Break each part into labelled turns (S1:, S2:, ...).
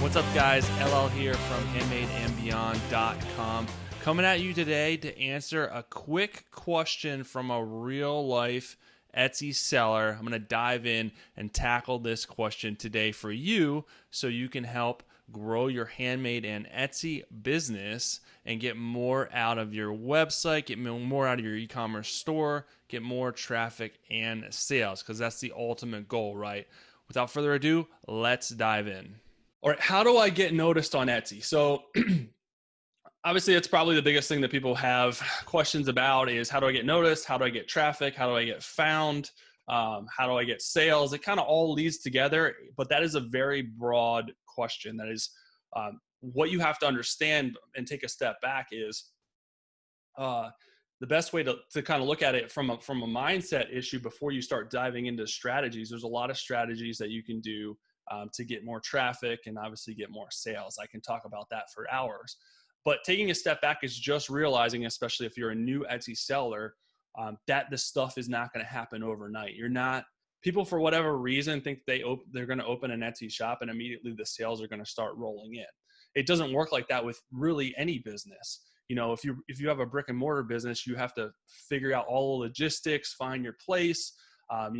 S1: What's up, guys? LL here from handmadeandbeyond.com. Coming at you today to answer a quick question from a real-life Etsy seller. I'm going to dive in and tackle this question today for you so you can help grow your Handmade and Etsy business and get more out of your website, get more out of your e-commerce store, get more traffic and sales, because that's the ultimate goal, right? Without further ado, let's dive in. All right, how do I get noticed on Etsy? So obviously it's probably the biggest thing that people have questions about is how do I get noticed? How do I get traffic? How do I get found? How do I get sales? It kind of all leads together, but that is a very broad question. That is what you have to understand and take a step back is the best way to kind of look at it from a mindset issue before you start diving into strategies. There's a lot of strategies that you can do to get more traffic and obviously get more sales. I can talk about that for hours. But taking a step back is just realizing, especially if you're a new Etsy seller, that this stuff is not going to happen overnight. People for whatever reason think they're going to open an Etsy shop and immediately the sales are going to start rolling in. It doesn't work like that with really any business. You know, if you have a brick and mortar business, you have to figure out all the logistics, find your place,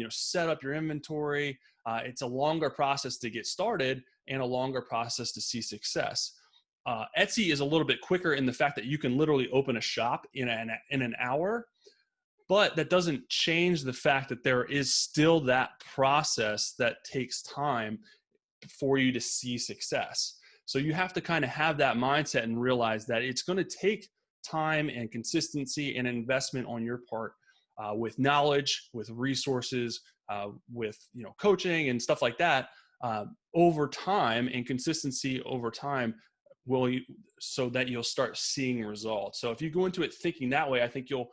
S1: set up your inventory. It's a longer process to get started and a longer process to see success. Etsy is a little bit quicker in the fact that you can literally open a shop in an hour, but that doesn't change the fact that there is still that process that takes time for you to see success. So you have to kind of have that mindset and realize that it's going to take time and consistency and investment on your part with knowledge, with resources, with coaching and stuff like that over time, and consistency over time so that you'll start seeing results. So if you go into it thinking that way, I think you'll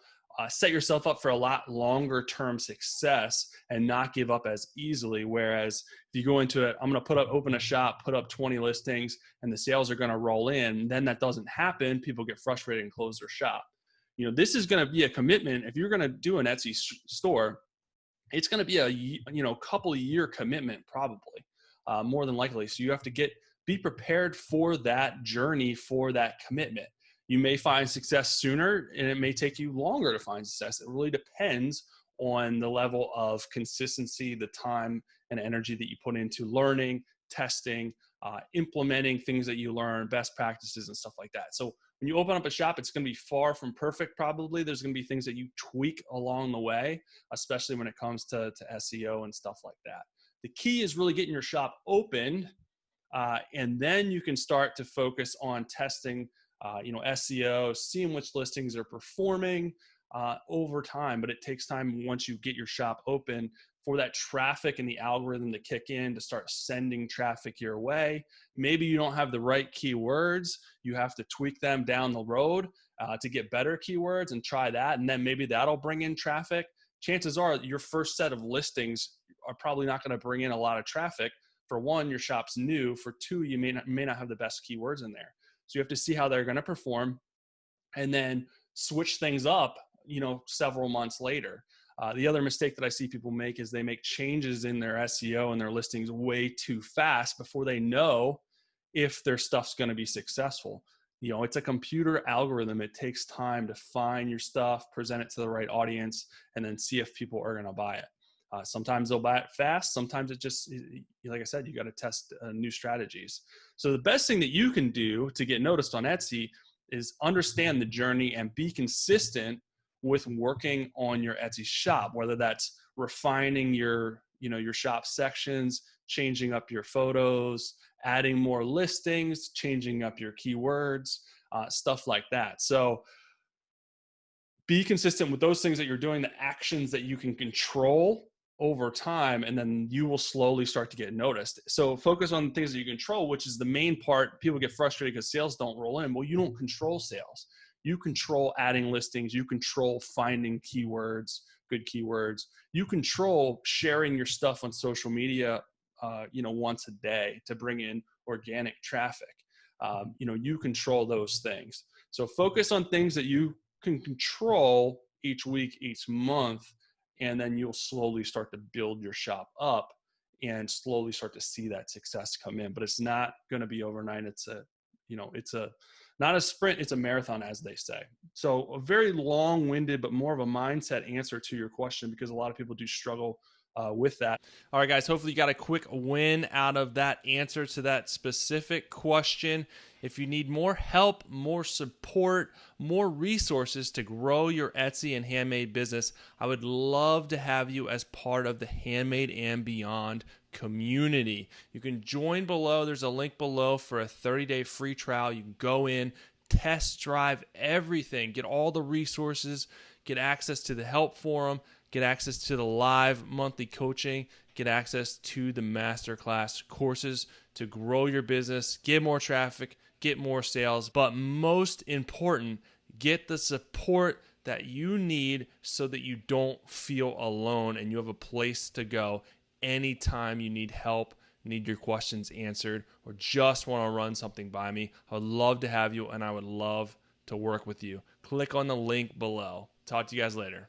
S1: set yourself up for a lot longer term success and not give up as easily. Whereas if you go into it, I'm going to open a shop, put up 20 listings, and the sales are going to roll in, then that doesn't happen. People get frustrated and close their shop. This is going to be a commitment. If you're going to do an Etsy store, it's going to be a couple of year commitment, probably more than likely. So you have to be prepared for that journey, for that commitment. You may find success sooner and it may take you longer to find success. It really depends on the level of consistency, the time and energy that you put into learning, testing, implementing things that you learn, best practices and stuff like that. So when you open up a shop, it's going to be far from perfect. Probably there's going to be things that you tweak along the way, especially when it comes to SEO and stuff like that. The key is really getting your shop open, and then you can start to focus on testing SEO, seeing which listings are performing over time. But it takes time once you get your shop open for that traffic and the algorithm to kick in, to start sending traffic your way. Maybe you don't have the right keywords. You have to tweak them down the road to get better keywords and try that. And then maybe that'll bring in traffic. Chances are your first set of listings are probably not going to bring in a lot of traffic. For one, your shop's new. For two, you may not have the best keywords in there. So you have to see how they're going to perform and then switch things up, several months later. The other mistake that I see people make is they make changes in their SEO and their listings way too fast before they know if their stuff's going to be successful. It's a computer algorithm. It takes time to find your stuff, present it to the right audience, and then see if people are going to buy it. Sometimes they'll buy it fast. Sometimes it just, like I said, you got to test new strategies. So the best thing that you can do to get noticed on Etsy is understand the journey and be consistent with working on your Etsy shop, whether that's refining your shop sections, changing up your photos, adding more listings, changing up your keywords, stuff like that. So be consistent with those things that you're doing, the actions that you can control over time, and then you will slowly start to get noticed. So focus on things that you control, which is the main part. People get frustrated because sales don't roll in. Well, you don't control sales. You control adding listings. You control finding keywords, good keywords. You control sharing your stuff on social media, once a day to bring in organic traffic. You control those things. So focus on things that you can control each week, each month, and then you'll slowly start to build your shop up
S2: and slowly start to see that success come in. But it's not going to be overnight. It's a not a sprint, it's a marathon, as they say. So a very long-winded, but more of a mindset answer to your question, because a lot of people do struggle with that.
S1: All right, guys, hopefully you got a quick win out of that answer to that specific question. If you need more help, more support, more resources to grow your Etsy and handmade business, I would love to have you as part of the Handmade and Beyond community. You can join below. There's a link below for a 30-day free trial. You can go in, test drive everything, get all the resources, get access to the help forum, get access to the live monthly coaching, get access to the masterclass courses to grow your business, get more traffic, get more sales, but most important, get the support that you need so that you don't feel alone and you have a place to go anytime you need help, need your questions answered, or just want to run something by me. I would love to have you, and I would love to work with you. Click on the link below. Talk to you guys later.